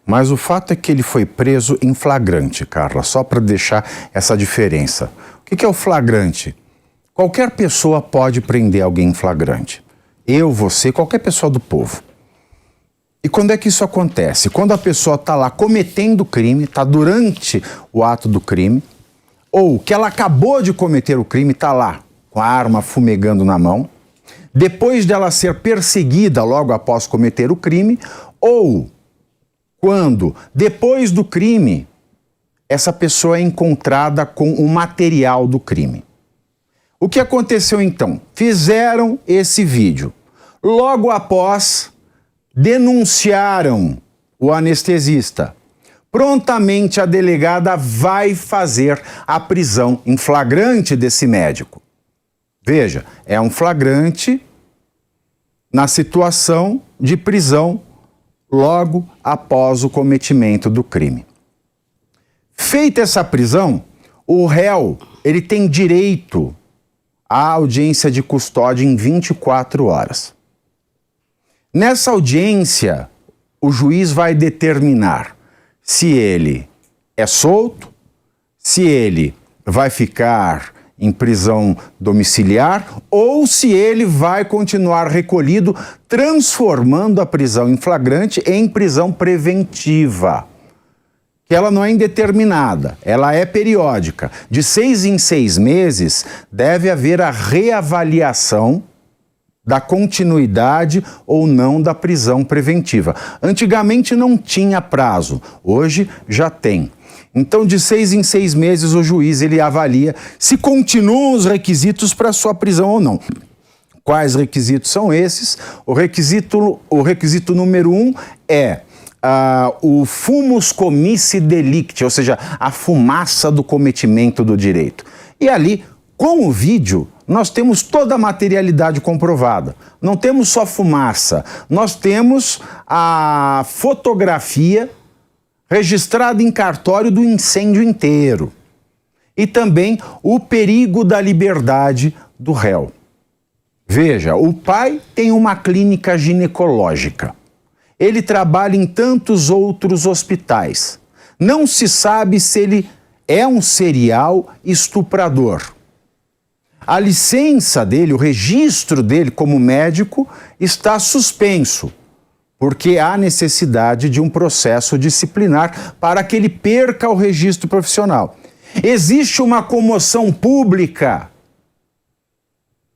Mas o fato é que ele foi preso em flagrante, Carla, só para deixar essa diferença. O que é o flagrante? Qualquer pessoa pode prender alguém em flagrante. Eu, você, qualquer pessoa do povo. E quando é que isso acontece? Quando a pessoa está lá cometendo o crime, está durante o ato do crime, ou que ela acabou de cometer o crime, está lá com a arma fumegando na mão, depois dela ser perseguida logo após cometer o crime, ou quando, depois do crime, essa pessoa é encontrada com o material do crime. O que aconteceu então? Fizeram esse vídeo. Logo após, denunciaram o anestesista. Prontamente a delegada vai fazer a prisão em flagrante desse médico. Veja, é um flagrante na situação de prisão logo após o cometimento do crime. Feita essa prisão, o réu ele tem direito à audiência de custódia em 24 horas. Nessa audiência, o juiz vai determinar se ele é solto, se ele vai ficar em prisão domiciliar ou se ele vai continuar recolhido, transformando a prisão em flagrante em prisão preventiva. Que ela não é indeterminada, ela é periódica. De 6 em 6 meses deve haver a reavaliação da continuidade ou não da prisão preventiva. Antigamente não tinha prazo, hoje já tem. Então, de 6 em 6 meses, o juiz ele avalia se continuam os requisitos para sua prisão ou não. Quais requisitos são esses? O requisito número 1 é o fumus comissi delicti, ou seja, a fumaça do cometimento do direito. E ali, com o vídeo, nós temos toda a materialidade comprovada. Não temos só fumaça, nós temos a fotografia registrada em cartório do incêndio inteiro. E também o perigo da liberdade do réu. Veja, o pai tem uma clínica ginecológica. Ele trabalha em tantos outros hospitais. Não se sabe se ele é um serial estuprador. A licença dele, o registro dele como médico está suspenso, porque há necessidade de um processo disciplinar para que ele perca o registro profissional. Existe uma comoção pública.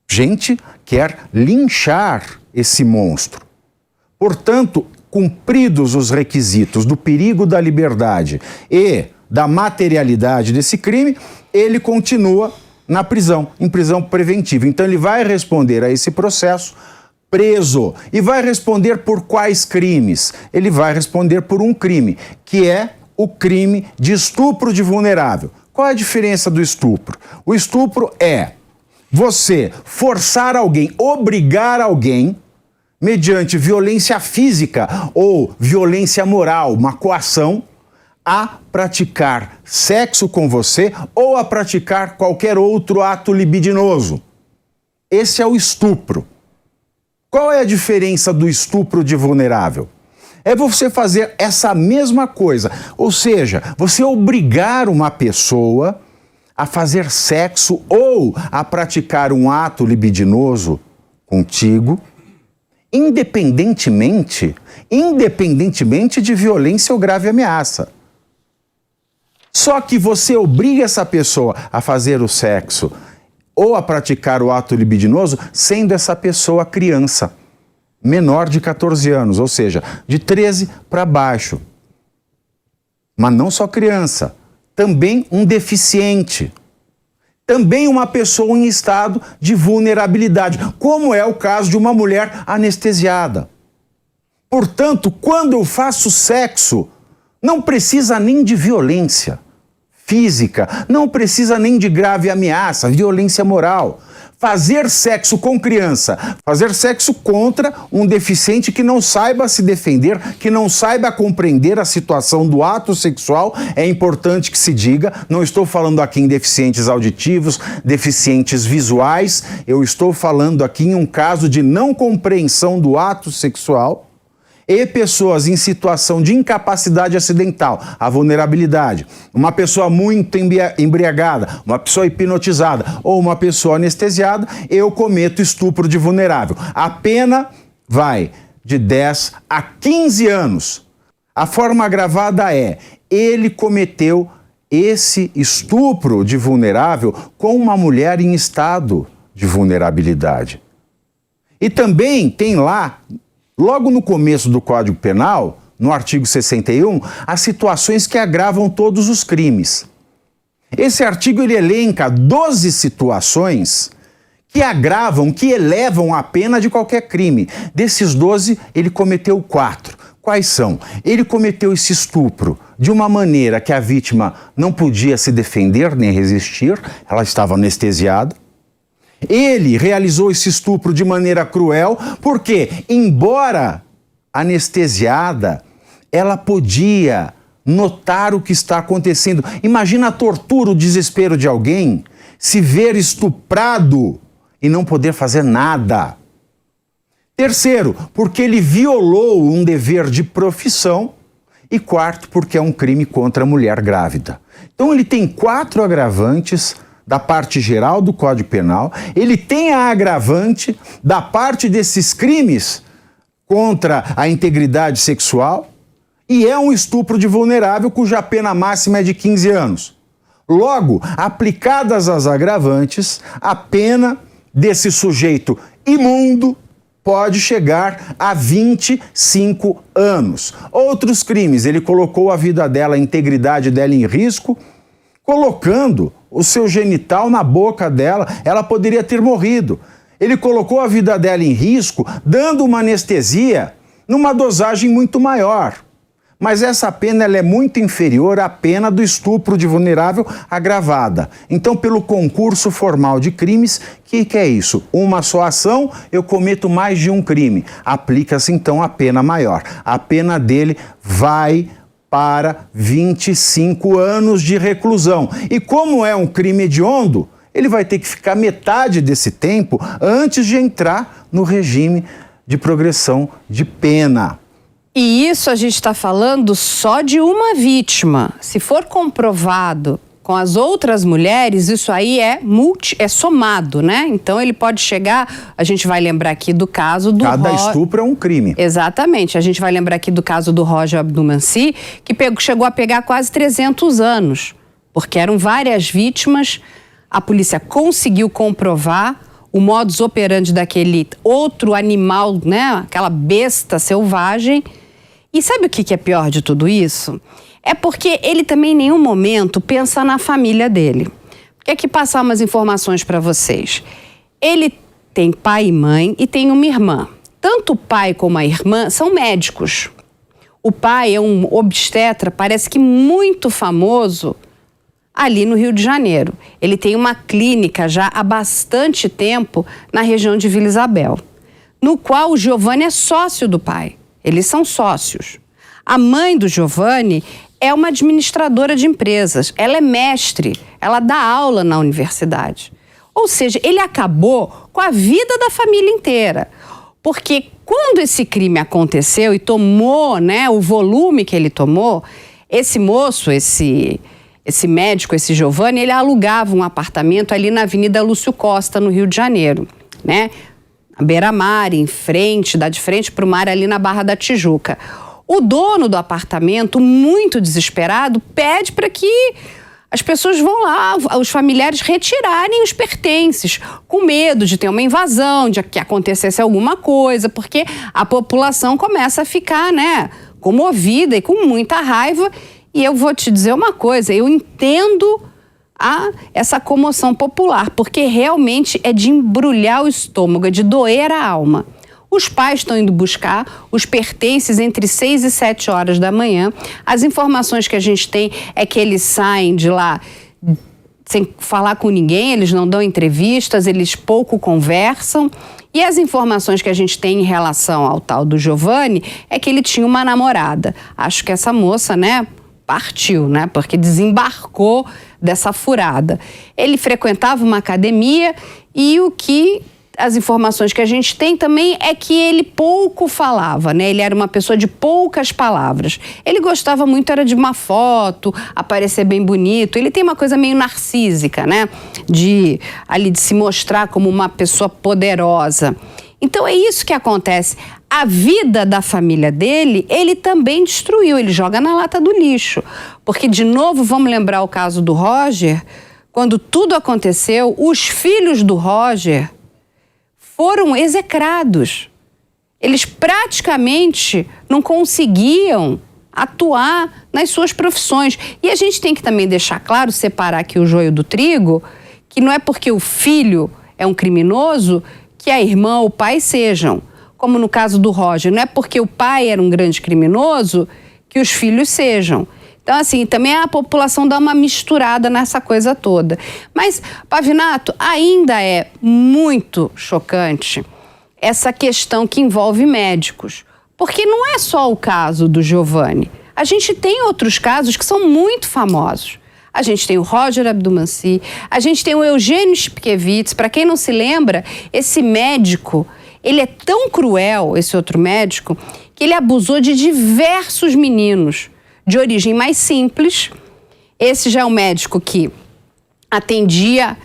Gente quer linchar esse monstro. Portanto, cumpridos os requisitos do perigo da liberdade e da materialidade desse crime, ele continua na prisão, em prisão preventiva. Então ele vai responder a esse processo preso. E vai responder por quais crimes? Ele vai responder por um crime, que é o crime de estupro de vulnerável. Qual é a diferença do estupro? O estupro é você forçar alguém, obrigar alguém, mediante violência física ou violência moral, uma coação, a praticar sexo com você ou a praticar qualquer outro ato libidinoso. Esse é o estupro. Qual é a diferença do estupro de vulnerável? É você fazer essa mesma coisa, ou seja, você obrigar uma pessoa a fazer sexo ou a praticar um ato libidinoso contigo, independentemente de violência ou grave ameaça. Só que você obriga essa pessoa a fazer o sexo ou a praticar o ato libidinoso, sendo essa pessoa criança, menor de 14 anos, ou seja, de 13 para baixo. Mas não só criança, também um deficiente, também uma pessoa em estado de vulnerabilidade, como é o caso de uma mulher anestesiada. Portanto, quando eu faço sexo, não precisa nem de violência física, não precisa nem de grave ameaça, violência moral. Fazer sexo com criança, fazer sexo contra um deficiente que não saiba se defender, que não saiba compreender a situação do ato sexual, é importante que se diga, não estou falando aqui em deficientes auditivos, deficientes visuais, eu estou falando aqui em um caso de não compreensão do ato sexual. e pessoas em situação de incapacidade acidental, a vulnerabilidade, uma pessoa muito embriagada, uma pessoa hipnotizada ou uma pessoa anestesiada, eu cometo estupro de vulnerável. A pena vai de 10 a 15 anos. A forma agravada é: ele cometeu esse estupro de vulnerável com uma mulher em estado de vulnerabilidade. E também tem lá, logo no começo do Código Penal, no artigo 61, as situações que agravam todos os crimes. Esse artigo ele elenca 12 situações que agravam, que elevam a pena de qualquer crime. Desses 12, ele cometeu 4. Quais são? Ele cometeu esse estupro de uma maneira que a vítima não podia se defender nem resistir, ela estava anestesiada. Ele realizou esse estupro de maneira cruel, porque, embora anestesiada, ela podia notar o que está acontecendo. Imagina a tortura, o desespero de alguém se ver estuprado e não poder fazer nada. Terceiro, porque ele violou um dever de profissão. E quarto, porque é um crime contra a mulher grávida. Então ele tem 4 agravantes da parte geral do Código Penal, ele tem a agravante da parte desses crimes contra a integridade sexual e é um estupro de vulnerável cuja pena máxima é de 15 anos. Logo, aplicadas as agravantes, a pena desse sujeito imundo pode chegar a 25 anos. Outros crimes, ele colocou a vida dela, a integridade dela em risco, colocando o seu genital na boca dela, ela poderia ter morrido. Ele colocou a vida dela em risco, dando uma anestesia numa dosagem muito maior. Mas essa pena ela é muito inferior à pena do estupro de vulnerável agravada. Então, pelo concurso formal de crimes, o que é isso? Uma só ação, eu cometo mais de um crime. Aplica-se, então, a pena maior. A pena dele vai para 25 anos de reclusão. E como é um crime hediondo, ele vai ter que ficar metade desse tempo antes de entrar no regime de progressão de pena. E isso a gente está falando só de uma vítima. Se for comprovado com as outras mulheres, isso aí é somado, né? Então ele pode chegar, a gente vai lembrar aqui do caso do Cada estupro é um crime. Exatamente, a gente vai lembrar aqui do caso do Roger Abdulmansi, que chegou a pegar quase 300 anos, porque eram várias vítimas, a polícia conseguiu comprovar o modus operandi daquele outro animal, né? Aquela besta selvagem. E sabe o que é pior de tudo isso? É porque ele também em nenhum momento pensa na família dele. Quer que passar umas informações para vocês. Ele tem pai e mãe e tem uma irmã. Tanto o pai como a irmã são médicos. O pai é um obstetra, parece que muito famoso, ali no Rio de Janeiro. Ele tem uma clínica já há bastante tempo na região de Vila Isabel, no qual o Giovanni é sócio do pai. Eles são sócios. A mãe do Giovanni é uma administradora de empresas. Ela é mestre, ela dá aula na universidade. Ou seja, ele acabou com a vida da família inteira. Porque quando esse crime aconteceu e tomou, né, o volume que ele tomou, esse moço, esse médico, esse Giovanni, ele alugava um apartamento ali na Avenida Lúcio Costa, no Rio de Janeiro, né? À beira-mar, em frente, dá de frente para o mar ali na Barra da Tijuca. O dono do apartamento, muito desesperado, pede para que as pessoas vão lá, os familiares retirarem os pertences, com medo de ter uma invasão, de que acontecesse alguma coisa, porque a população começa a ficar, né, comovida e com muita raiva. E eu vou te dizer uma coisa, eu entendo essa comoção popular, porque realmente é de embrulhar o estômago, é de doer a alma. Os pais estão indo buscar os pertences entre 6 e 7 horas da manhã. As informações que a gente tem é que eles saem de lá sem falar com ninguém, eles não dão entrevistas, eles pouco conversam. E as informações que a gente tem em relação ao tal do Giovanni é que ele tinha uma namorada. Acho que essa moça, né, partiu, né, porque desembarcou dessa furada. Ele frequentava uma academia e o que as informações que a gente tem também é que ele pouco falava, né? Ele era uma pessoa de poucas palavras. Ele gostava muito era de uma foto, aparecer bem bonito. Ele tem uma coisa meio narcísica, né? De se mostrar como uma pessoa poderosa. Então é isso que acontece. A vida da família dele, ele também destruiu. Ele joga na lata do lixo. Porque, de novo, vamos lembrar o caso do Roger. Quando tudo aconteceu, os filhos do Roger foram execrados. Eles praticamente não conseguiam atuar nas suas profissões. E a gente tem que também deixar claro, separar aqui o joio do trigo, que não é porque o filho é um criminoso que a irmã ou o pai sejam. Como no caso do Roger, não é porque o pai era um grande criminoso que os filhos sejam. Então, assim, também a população dá uma misturada nessa coisa toda. Mas, Pavinato, ainda é muito chocante essa questão que envolve médicos. Porque não é só o caso do Giovanni. A gente tem outros casos que são muito famosos. A gente tem o Roger Abdulmansi, a gente tem o Eugênio Spikevitz. Para quem não se lembra, esse médico, ele é tão cruel, esse outro médico, que ele abusou de diversos meninos de origem mais simples. Esse já é um médico que atendia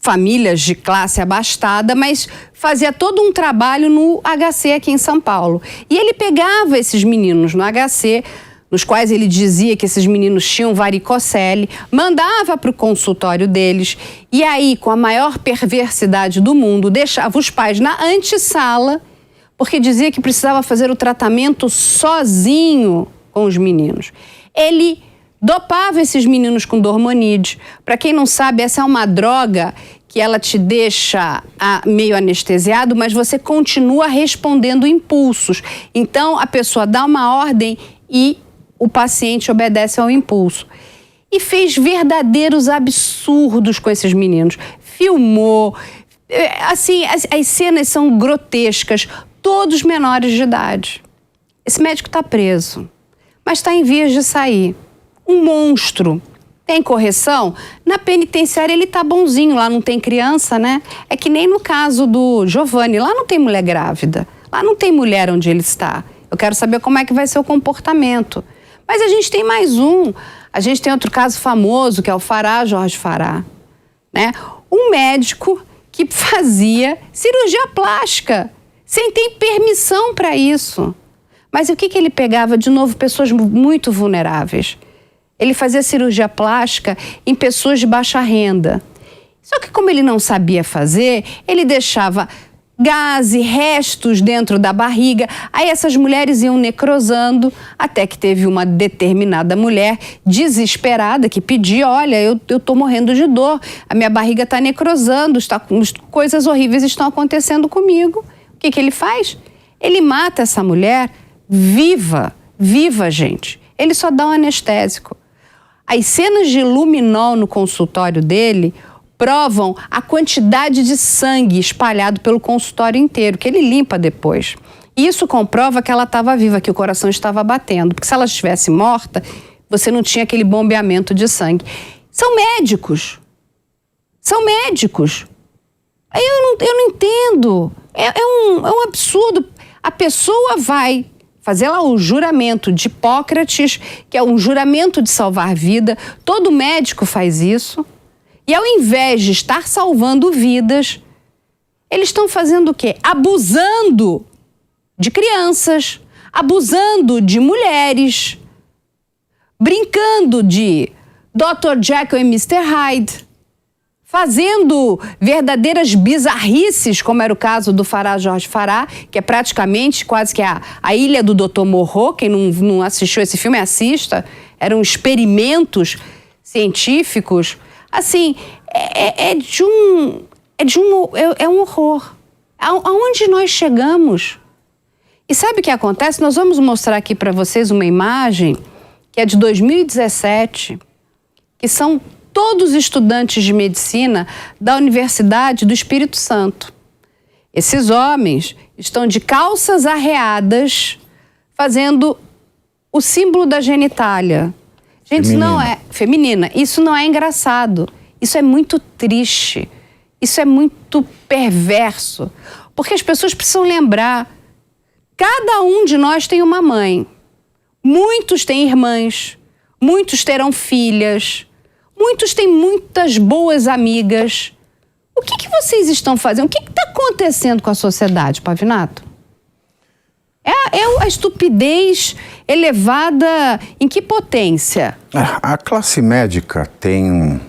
famílias de classe abastada, mas fazia todo um trabalho no HC aqui em São Paulo. E ele pegava esses meninos no HC, nos quais ele dizia que esses meninos tinham varicocele, mandava para o consultório deles e aí, com a maior perversidade do mundo, deixava os pais na antessala, porque dizia que precisava fazer o tratamento sozinho com os meninos. Ele dopava esses meninos com Dormonide. Para quem não sabe, essa é uma droga que ela te deixa meio anestesiado, mas você continua respondendo impulsos. Então, a pessoa dá uma ordem e o paciente obedece ao impulso. E fez verdadeiros absurdos com esses meninos. Filmou. Assim, as cenas são grotescas. Todos menores de idade. Esse médico está preso, mas está em vias de sair. Um monstro. Tem correção? Na penitenciária ele tá bonzinho, lá não tem criança, né? É que nem no caso do Giovanni, lá não tem mulher grávida. Lá não tem mulher onde ele está. Eu quero saber como é que vai ser o comportamento. Mas a gente tem mais um. A gente tem outro caso famoso, que é o Fará, Jorge Fará, né? Um médico que fazia cirurgia plástica, sem ter permissão para isso. Mas o que ele pegava? De novo, pessoas muito vulneráveis. Ele fazia cirurgia plástica em pessoas de baixa renda. Só que como ele não sabia fazer, ele deixava gás e restos dentro da barriga. Aí essas mulheres iam necrosando, até que teve uma determinada mulher desesperada que pedia: olha, eu tô morrendo de dor, a minha barriga está necrosando, coisas horríveis estão acontecendo comigo. O que ele faz? Ele mata essa mulher viva, gente. Ele só dá um anestésico. As cenas de luminol no consultório dele provam a quantidade de sangue espalhado pelo consultório inteiro, que ele limpa depois. E isso comprova que ela estava viva, que o coração estava batendo. Porque se ela estivesse morta, você não tinha aquele bombeamento de sangue. São médicos. São médicos. Eu não entendo. É um absurdo. A pessoa vai fazer lá o juramento de Hipócrates, que é um juramento de salvar vida. Todo médico faz isso. E ao invés de estar salvando vidas, eles estão fazendo o quê? Abusando de crianças, abusando de mulheres, brincando de Dr. Jekyll e Mr. Hyde, fazendo verdadeiras bizarrices, como era o caso do Fará Jorge Fará, que é praticamente quase que a ilha do Dr. Morro. Quem não assistiu esse filme, assista. Eram experimentos científicos. Assim, é um horror. Aonde nós chegamos? E sabe o que acontece? Nós vamos mostrar aqui para vocês uma imagem que é de 2017, que são todos estudantes de medicina da Universidade do Espírito Santo. Esses homens estão de calças arreadas, fazendo o símbolo da genitália. Gente, isso não é feminina. Isso não é engraçado. Isso é muito triste. Isso é muito perverso, porque as pessoas precisam lembrar, cada um de nós tem uma mãe, muitos têm irmãs, muitos terão filhas, muitos têm muitas boas amigas. O que vocês estão fazendo? O que está acontecendo com a sociedade, Pavinato? É a estupidez elevada em que potência? A classe médica tem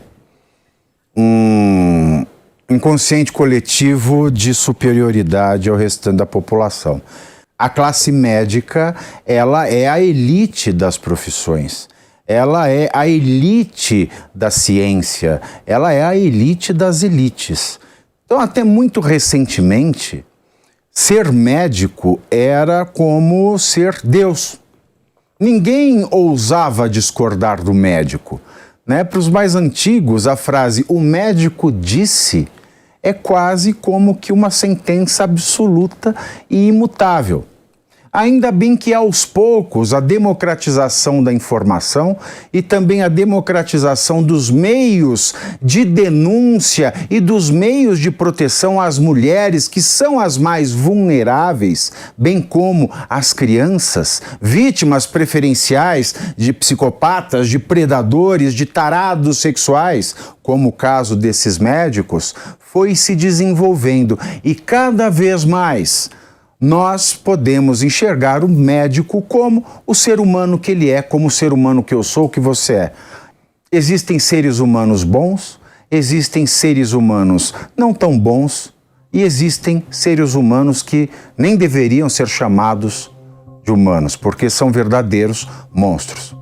um inconsciente coletivo de superioridade ao restante da população. A classe médica, ela é a elite das profissões. Ela é a elite da ciência. Ela é a elite das elites. Então, até muito recentemente, ser médico era como ser Deus. Ninguém ousava discordar do médico, né? Para os mais antigos, a frase "o médico disse" é quase como que uma sentença absoluta e imutável. Ainda bem que, aos poucos, a democratização da informação e também a democratização dos meios de denúncia e dos meios de proteção às mulheres, que são as mais vulneráveis, bem como as crianças, vítimas preferenciais de psicopatas, de predadores, de tarados sexuais, como o caso desses médicos, foi se desenvolvendo e cada vez mais nós podemos enxergar o médico como o ser humano que ele é, como o ser humano que eu sou, que você é. Existem seres humanos bons, existem seres humanos não tão bons e existem seres humanos que nem deveriam ser chamados de humanos, porque são verdadeiros monstros.